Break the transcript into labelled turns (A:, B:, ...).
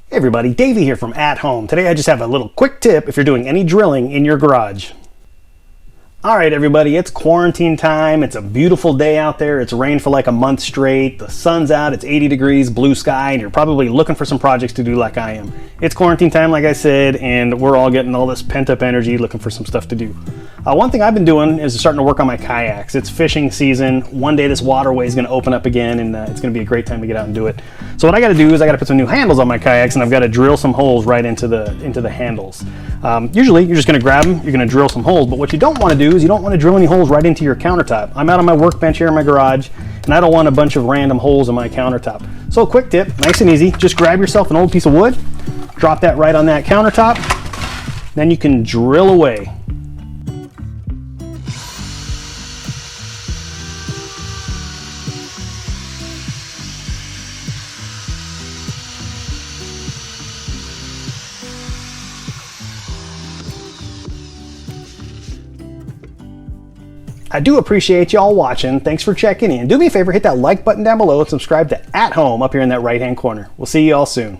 A: Hey everybody, Davey here from At Home. Today I just have a little quick tip if you're doing any drilling in your garage. Alright everybody, it's quarantine time. It's a beautiful day out there. It's rained for like a month straight. The sun's out, it's 80 degrees, blue sky, and you're probably looking for some projects to do like I am. It's quarantine time like I said, and we're all getting all this pent up energy looking for some stuff to do. One thing I've been doing is starting to work on my kayaks. It's fishing season. One day this waterway is going to open up again, and it's going to be a great time to get out and do it. So what I got to do is I got to put some new handles on my kayaks, and I've got to drill some holes right into the handles. Usually you're just going to grab them, you're going to drill some holes, but what you don't want to do is you don't want to drill any holes right into your countertop. I'm out on my workbench here in my garage, and I don't want a bunch of random holes in my countertop. So a quick tip, nice and easy, just grab yourself an old piece of wood, drop that right on that countertop, then you can drill away. I do appreciate y'all watching. Thanks for checking in. Do me a favor, hit that like button down below and subscribe to At Home up here in that right hand corner. We'll see you all soon.